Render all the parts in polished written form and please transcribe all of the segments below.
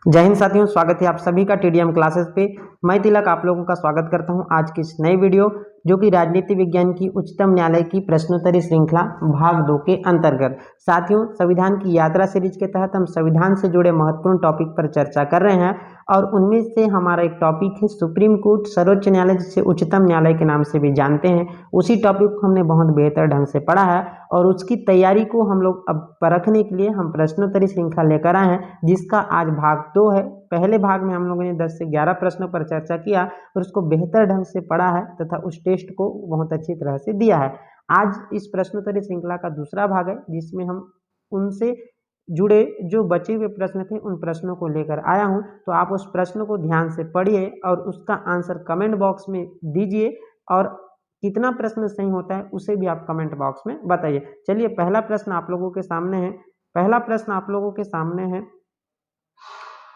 जय हिंद साथियों, स्वागत है आप सभी का टीडीएम क्लासेस पे। मैं तिलक आप लोगों का स्वागत करता हूं आज की इस नई वीडियो जो कि राजनीति विज्ञान की उच्चतम न्यायालय की प्रश्नोत्तरी श्रृंखला भाग 2 के अंतर्गत। साथियों, संविधान की यात्रा सीरीज के तहत हम संविधान से जुड़े महत्वपूर्ण टॉपिक पर चर्चा कर रहे हैं और उनमें से हमारा एक टॉपिक है सुप्रीम कोर्ट, सर्वोच्च न्यायालय जिसे उच्चतम न्यायालय के नाम से भी जानते हैं। उसी टॉपिक को हमने बहुत बेहतर ढंग से पढ़ा है और उसकी तैयारी को हम लोग अब परखने के लिए हम प्रश्नोत्तरी श्रृंखला लेकर आए हैं, जिसका आज भाग 2 है। पहले भाग में हम लोगों ने 10 से 11 प्रश्नों पर चर्चा किया और उसको बेहतर ढंग से पढ़ा है तथा उस टेस्ट को बहुत अच्छी तरह से दिया है। आज इस प्रश्नोत्तरी श्रृंखला का दूसरा भाग है जिसमें हम उनसे जुड़े जो बचे हुए प्रश्न थे उन प्रश्नों को लेकर आया हूं। तो आप उस प्रश्न को ध्यान से पढ़िए और उसका आंसर कमेंट बॉक्स में दीजिए और कितना प्रश्न सही होता है उसे भी आप कमेंट बॉक्स में बताइए। चलिए, पहला प्रश्न आप लोगों के सामने है। पहला प्रश्न आप लोगों के सामने है।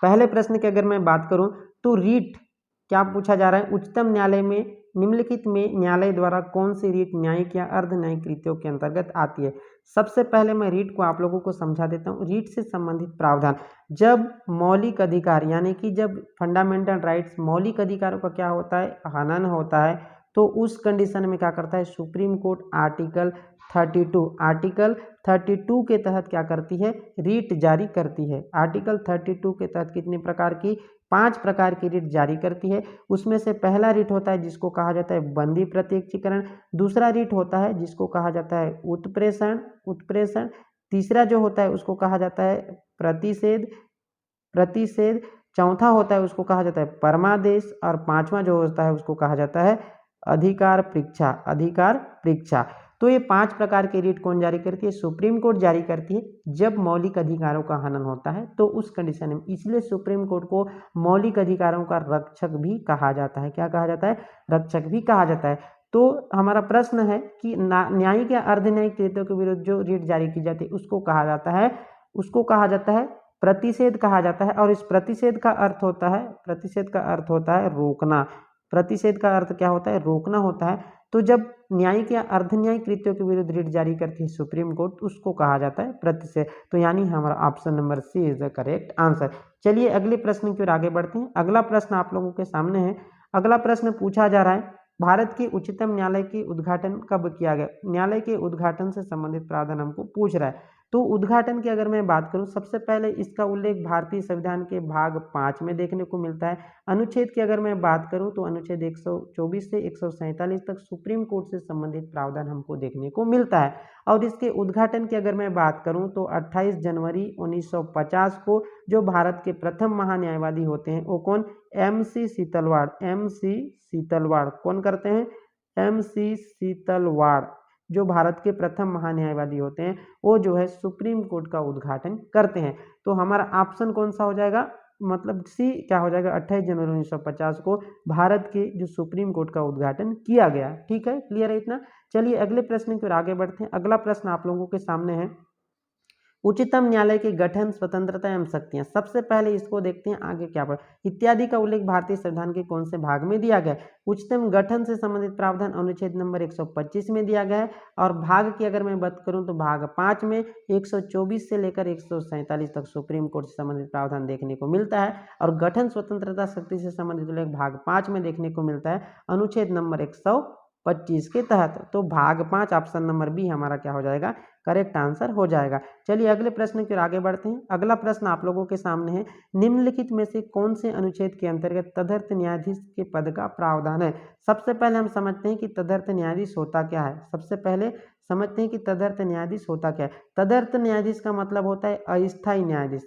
पहले प्रश्न की अगर मैं बात करूं तो रीट क्या पूछा जा रहा है, उच्चतम न्यायालय में निम्नलिखित में न्यायालय द्वारा कौन सी रीट न्यायिक या अर्ध न्यायिक रीतियों के अंतर्गत आती है। सबसे पहले मैं रीट को आप लोगों को समझा देता हूं। रीट से संबंधित प्रावधान, जब मौलिक अधिकार यानी कि जब फंडामेंटल राइट्स मौलिक अधिकारों का क्या होता है, हनन होता है, तो उस कंडीशन में क्या करता है सुप्रीम कोर्ट आर्टिकल 32 के तहत क्या करती है, रीट जारी करती है। आर्टिकल 32 के तहत कितने प्रकार की, 5 प्रकार की रीट जारी करती है। उसमें से पहला रीट होता है जिसको कहा जाता है बंदी प्रत्यक्षीकरण। दूसरा रीट होता है जिसको कहा जाता है उत्प्रेषण। तीसरा जो होता है उसको कहा जाता है प्रतिषेध। चौथा होता है उसको कहा जाता है परमादेश और पांचवा जो होता है उसको कहा जाता है अधिकार परीक्षा। तो ये 5 प्रकार की रीट कौन जारी करती है, सुप्रीम कोर्ट जारी करती है जब मौलिक अधिकारों का हनन होता है तो उस कंडीशन में। इसलिए सुप्रीम कोर्ट को मौलिक अधिकारों का रक्षक भी कहा जाता है। क्या कहा जाता है, रक्षक भी कहा जाता है। तो हमारा प्रश्न है कि न्यायिक या अर्ध न्यायिक रीतियों के विरुद्ध जो रीट जारी की जाती है उसको कहा जाता है प्रतिषेध कहा जाता है। और इस प्रतिषेध का अर्थ होता है रोकना। प्रतिषेध का अर्थ क्या होता है, रोकना होता है। तो जब न्यायिक या अर्ध न्यायिक कृत्यों के विरुद्ध रीट जारी करती है सुप्रीम कोर्ट, उसको कहा जाता है प्रतिषेध। तो यानी हमारा option number C is the correct answer. चलिए अगले प्रश्न की ओर आगे बढ़ते हैं। अगला प्रश्न आप लोगों के सामने है। अगला प्रश्न पूछा जा रहा है, भारत के उच्चतम न्यायालय के उद्घाटन कब किया गया। न्यायालय के उद्घाटन से संबंधित प्रावधान हमको पूछ रहा है। तो उद्घाटन की अगर मैं बात करूं, सबसे पहले इसका उल्लेख भारतीय संविधान के भाग 5 में देखने को मिलता है। अनुच्छेद की अगर मैं बात करूं तो अनुच्छेद 124 से 147 तक सुप्रीम कोर्ट से संबंधित प्रावधान हमको देखने को मिलता है। और इसके उद्घाटन की अगर मैं बात करूं तो 28 जनवरी 1950 को जो भारत के प्रथम महान्यायवादी होते हैं वो कौन, MC शीतलवाड़ कौन करते हैं, MC शीतलवाड़ जो भारत के प्रथम महान्यायवादी होते हैं वो जो है सुप्रीम कोर्ट का उद्घाटन करते हैं। तो हमारा ऑप्शन कौन सा हो जाएगा, मतलब सी क्या हो जाएगा, 28 जनवरी 1950 को भारत के जो सुप्रीम कोर्ट का उद्घाटन किया गया। ठीक है, क्लियर है इतना। चलिए अगले प्रश्न की ओर आगे बढ़ते हैं। अगला प्रश्न आप लोगों के सामने है, उच्चतम न्यायालय के गठन, स्वतंत्रता एवं शक्तियां। सबसे पहले इसको देखते हैं आगे क्या पढ़, इत्यादि का उल्लेख भारतीय संविधान के कौन से भाग में दिया गया है। उच्चतम गठन से संबंधित प्रावधान अनुच्छेद नंबर 125 में दिया गया है। और भाग की अगर मैं बात करूं तो भाग 5 में 124 से लेकर 147 तक सुप्रीम कोर्ट से संबंधित प्रावधान देखने को मिलता है। और गठन, स्वतंत्रता, शक्ति से संबंधित उल्लेख भाग 5 में देखने को मिलता है अनुच्छेद नंबर 125 के तहत। तो भाग 5 ऑप्शन नंबर बी हमारा क्या हो जाएगा, करेक्ट आंसर हो जाएगा। चलिए अगले प्रश्न की ओर आगे बढ़ते हैं। अगला प्रश्न आप लोगों के सामने है, निम्नलिखित में से कौन से अनुच्छेद के अंतर्गत तदर्थ न्यायाधीश के पद का प्रावधान है। सबसे पहले हम समझते हैं कि तदर्थ न्यायाधीश होता क्या है। सबसे पहले समझते हैं कि तदर्थ न्यायाधीश होता क्या है। तदर्थ न्यायाधीश का मतलब होता है अस्थायी न्यायाधीश।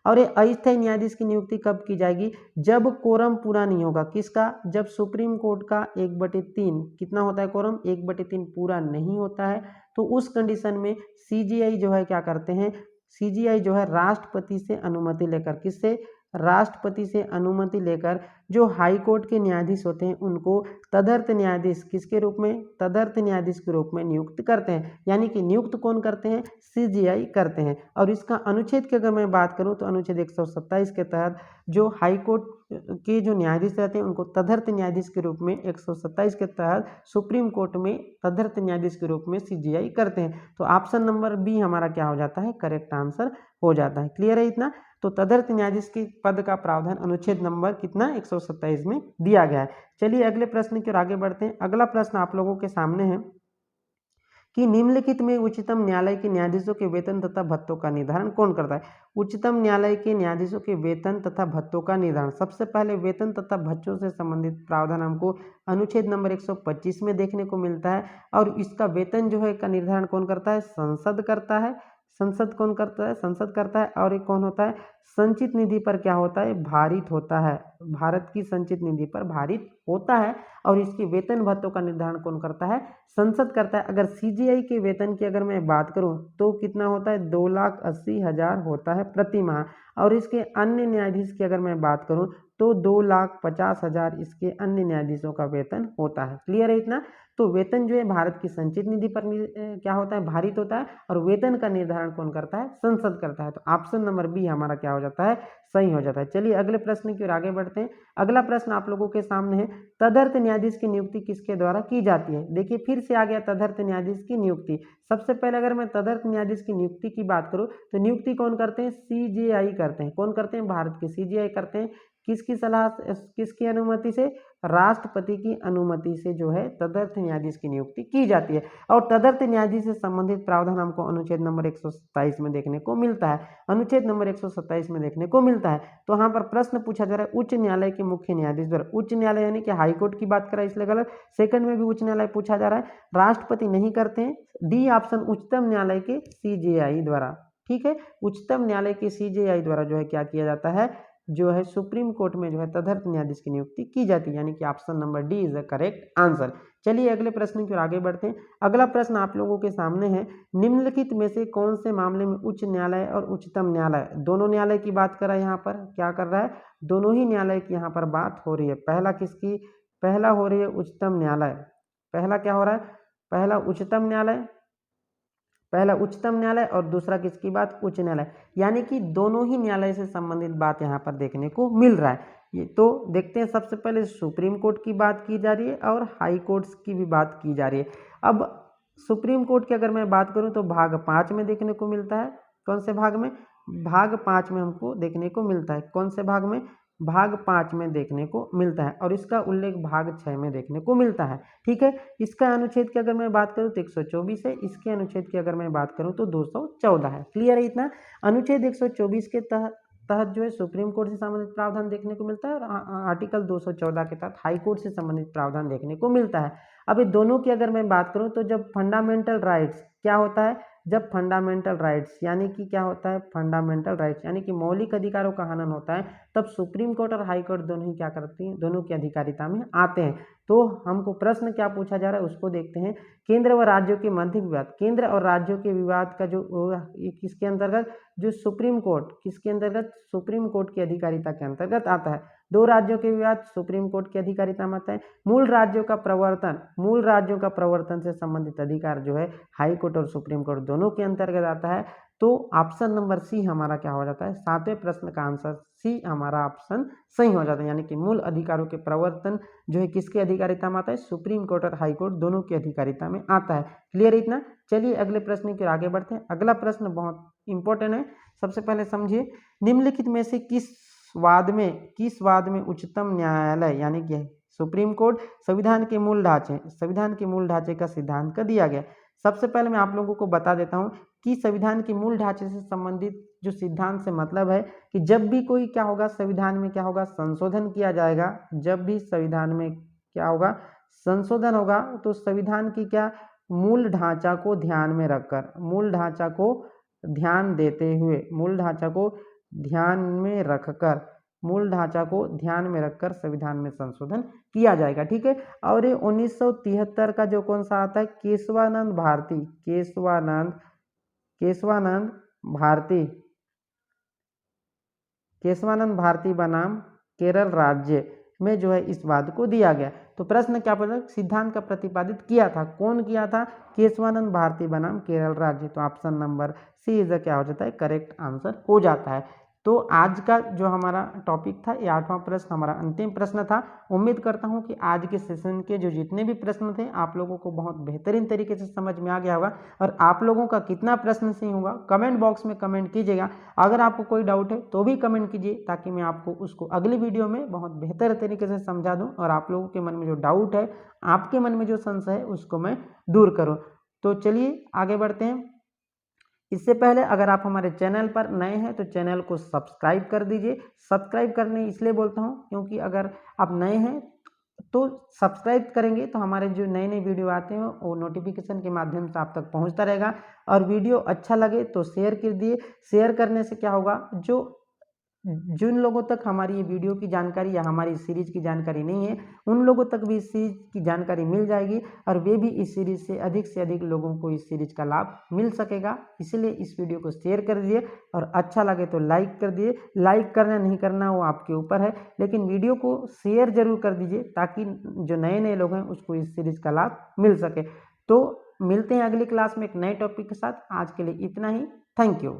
और ये अस्थायी न्यायाधीश की नियुक्ति कब की जाएगी, जब कोरम पूरा नहीं होगा। किसका, जब सुप्रीम कोर्ट का 1/3 कितना होता है कोरम, 1/3 पूरा नहीं होता है। तो उस कंडीशन में CGI जो है क्या करते हैं, CGI जो है राष्ट्रपति से अनुमति लेकर, किससे, राष्ट्रपति से अनुमति लेकर जो हाई कोर्ट के न्यायाधीश होते हैं उनको तदर्थ न्यायाधीश किसके रूप में, तदर्थ न्यायाधीश के रूप में नियुक्त करते हैं। यानी कि नियुक्त कौन करते हैं, CGI करते हैं। और इसका अनुच्छेद की अगर मैं बात करूं तो अनुच्छेद 127 के तहत जो हाई कोर्ट के जो न्यायाधीश रहते हैं उनको तदर्थ न्यायाधीश के रूप में 127 के तहत सुप्रीम कोर्ट में तदर्थ न्यायाधीश के रूप में सीजीआई करते हैं। तो ऑप्शन नंबर बी हमारा क्या हो जाता है, करेक्ट आंसर हो जाता है। क्लियर है इतना। तो तदर्थ न्यायाधीश के पद का प्रावधान अनुच्छेद नंबर कितना 127 में दिया गया है। चलिए अगले प्रश्न की ओर आगे बढ़ते हैं। अगला प्रश्न आप लोगों के सामने है कि निम्नलिखित में उच्चतम न्यायालय के न्यायाधीशों के वेतन तथा भत्तों का निर्धारण कौन करता है। उच्चतम न्यायालय के न्यायाधीशों के वेतन तथा भत्तों का निर्धारण, सबसे पहले वेतन तथा भत्तों से संबंधित प्रावधान हमको अनुच्छेद नंबर 125 में देखने को मिलता है। और इसका वेतन जो है का निर्धारण कौन करता है, संसद करता है। संसद कौन करता है, संसद करता है। और एक कौन होता है, संचित निधि पर क्या होता है, भारित होता है। भारत की संचित निधि पर भारित होता है। और इसके वेतन भत्तों का निर्धारण कौन करता है, संसद करता है। अगर सीजीआई के वेतन की अगर मैं बात करूं तो कितना होता है, 2,80,000 होता है प्रति माह। और इसके अन्य न्यायाधीश की अगर मैं बात करूं तो 2,50,000 इसके अन्य न्यायाधीशों का वेतन होता है। क्लियर है इतना। तो वेतन जो है भारत की संचित निधि पर क्या होता है, भारित होता है। और वेतन का निर्धारण कौन करता है, संसद करता है। तो ऑप्शन नंबर बी हमारा क्या हो जाता है, सही हो जाता है। चलिए अगले प्रश्न की ओर आगे बढ़ते हैं। अगला प्रश्न आप लोगों के सामने है, तदर्थ न्यायाधीश की नियुक्ति किसके द्वारा की जाती है। देखिए फिर से आ गया तदर्थ न्यायाधीश की नियुक्ति। सबसे पहले अगर मैं तदर्थ न्यायाधीश की नियुक्ति की बात करूं तो नियुक्ति कौन करते हैं, सीजेआई करते हैं। कौन करते हैं, भारत के सीजेआई करते हैं। किसकी सलाह, किसकी अनुमति से, राष्ट्रपति की अनुमति से जो है तदर्थ न्यायाधीश की नियुक्ति की जाती है। और तदर्थ न्यायाधीश से संबंधित प्रावधान हमको अनुच्छेद नंबर 127 में देखने को मिलता है। अनुच्छेद नंबर 127 में देखने को मिलता है। तो यहाँ पर प्रश्न पूछा जा रहा है, उच्च न्यायालय के मुख्य न्यायाधीश द्वारा, उच्च न्यायालय यानी कि हाईकोर्ट की बात करा इसलिए गलत। सेकंड में भी उच्च न्यायालय पूछा जा रहा है, राष्ट्रपति नहीं करते हैं। डी ऑप्शन उच्चतम न्यायालय के सीजेआई द्वारा। ठीक है, उच्चतम न्यायालय के सीजेआई द्वारा जो है क्या किया जाता है, जो है सुप्रीम कोर्ट में जो है तदर्थ न्यायाधीश की नियुक्ति की जाती है। यानी कि option number D is the correct answer. चलिए अगले प्रश्न की ओर आगे बढ़ते हैं। अगला प्रश्न आप लोगों के सामने है, निम्नलिखित में से कौन से मामले में उच्च न्यायालय और उच्चतम न्यायालय दोनों न्यायालय की बात कर रहा है। यहाँ पर क्या कर रहा है, दोनों ही न्यायालय की यहाँ पर बात हो रही है। पहला किसकी, पहला हो रही है उच्चतम न्यायालय। पहला क्या हो रहा है, पहला उच्चतम न्यायालय, पहला उच्चतम न्यायालय और दूसरा किसकी बात, उच्च न्यायालय। यानी कि दोनों ही न्यायालय से संबंधित बात यहाँ पर देखने को मिल रहा है। ये तो देखते हैं, सबसे पहले सुप्रीम कोर्ट की बात की जा रही है और हाई कोर्ट्स की भी बात की जा रही है। अब सुप्रीम कोर्ट की अगर मैं बात करूँ तो भाग 5 में देखने को मिलता है। कौन से भाग में, भाग 5 में हमको देखने को मिलता है। कौन से भाग में, भाग 5 में देखने को मिलता है। और इसका उल्लेख भाग 6 में देखने को मिलता है। ठीक है, इसका अनुच्छेद की अगर मैं बात करूं तो 124 है। इसके अनुच्छेद की अगर मैं बात करूं तो 214 है। क्लियर है इतना। अनुच्छेद 124 के तहत जो है सुप्रीम कोर्ट से संबंधित प्रावधान देखने को मिलता है और आर्टिकल 214 के तहत हाई कोर्ट से संबंधित प्रावधान देखने को मिलता है। अब दोनों की अगर मैं बात करूं तो जब फंडामेंटल राइट्स क्या होता है, जब फंडामेंटल राइट्स यानी कि क्या होता है, फंडामेंटल राइट्स यानी कि मौलिक अधिकारों का हनन होता है, तब सुप्रीम कोर्ट और हाई कोर्ट दोनों ही क्या करती हैं, दोनों की अधिकारिता में आते हैं। तो हमको प्रश्न क्या पूछा जा रहा है उसको देखते हैं। केंद्र व राज्यों के मध्य विवाद, केंद्र और राज्यों के विवाद का जो ये किसके अंतर्गत, जो सुप्रीम कोर्ट किसके अंतर्गत, सुप्रीम कोर्ट की अधिकारिता के अंतर्गत आता है। दो राज्यों के विवाद सुप्रीम कोर्ट की अधिकारिता में आता है। मूल राज्यों का प्रवर्तन, मूल राज्यों का प्रवर्तन से संबंधित अधिकार जो है हाई कोर्ट और सुप्रीम कोर्ट दोनों के अंतर्गत आता है। तो ऑप्शन नंबर सी हमारा क्या हो जाता है, सातवें प्रश्न का आंसर सी हमारा ऑप्शन सही हो जाता है। यानी कि मूल अधिकारों के प्रवर्तन जो है किसकी अधिकारिता में आता है, सुप्रीम कोर्ट और हाई कोर्ट दोनों की अधिकारिता में आता है। क्लियर इतना। चलिए अगले प्रश्न की ओर आगे बढ़ते हैं। अगला प्रश्न बहुत इंपॉर्टेंट है। सबसे पहले समझिए, निम्नलिखित में से किस वाद में उच्चतम न्यायालय यानी कि सुप्रीम कोर्ट संविधान के मूल ढांचे का सिद्धांत का दिया गया। सबसे पहले मैं आप लोगों को बता देता हूं कि संविधान के मूल ढांचे से संबंधित जो सिद्धांत से मतलब है कि जब भी कोई क्या होगा, संविधान में क्या होगा, संशोधन किया जाएगा। जब भी संविधान में क्या होगा, संशोधन होगा, तो संविधान की क्या, मूल ढांचा को ध्यान में रखकर, मूल ढांचा को ध्यान देते हुए, मूल ढांचा को ध्यान में रखकर, मूल ढांचा को ध्यान में रखकर संविधान में संशोधन किया जाएगा। ठीक है। और ये 1973 का जो कौन सा आता है, केशवानंद भारती बनाम केरल राज्य में जो है इस वाद को दिया गया। तो प्रश्न क्या पूछा, सिद्धांत का प्रतिपादित किया था, कौन किया था, केशवानंद भारती बनाम केरल राज्य। तो ऑप्शन नंबर सी इज क्या हो जाता है, करेक्ट आंसर हो जाता है। तो आज का जो हमारा टॉपिक था, ये 8वां प्रश्न हमारा अंतिम प्रश्न था। उम्मीद करता हूँ कि आज के सेशन के जो जितने भी प्रश्न थे आप लोगों को बहुत बेहतरीन तरीके से समझ में आ गया होगा। और आप लोगों का कितना प्रश्न सही होगा कमेंट बॉक्स में कमेंट कीजिएगा। अगर आपको कोई डाउट है तो भी कमेंट कीजिए, ताकि मैं आपको उसको अगली वीडियो में बहुत बेहतर तरीके से समझा दूँ और आप लोगों के मन में जो डाउट है, आपके मन में जो संशय है, उसको मैं दूर करूँ। तो चलिए आगे बढ़ते हैं। इससे पहले अगर आप हमारे चैनल पर नए हैं तो चैनल को सब्सक्राइब कर दीजिए। सब्सक्राइब करने इसलिए बोलता हूँ क्योंकि अगर आप नए हैं तो सब्सक्राइब करेंगे तो हमारे जो नए नए वीडियो आते हैं वो नोटिफिकेशन के माध्यम से आप तक पहुंचता रहेगा। और वीडियो अच्छा लगे तो शेयर कर दिए। शेयर करने से क्या होगा, जिन लोगों तक हमारी ये वीडियो की जानकारी या हमारी सीरीज की जानकारी नहीं है, उन लोगों तक भी इस सीरीज की जानकारी मिल जाएगी और वे भी इस सीरीज से अधिक लोगों को इस सीरीज का लाभ मिल सकेगा। इसलिए इस वीडियो को शेयर कर दिए और अच्छा लगे तो लाइक कर दिए। लाइक करना नहीं करना वो आपके ऊपर है, लेकिन वीडियो को शेयर जरूर कर दीजिए ताकि जो नए नए लोग हैं उसको इस सीरीज का लाभ मिल सके। तो मिलते हैं अगली क्लास में एक नए टॉपिक के साथ। आज के लिए इतना ही। Thank you.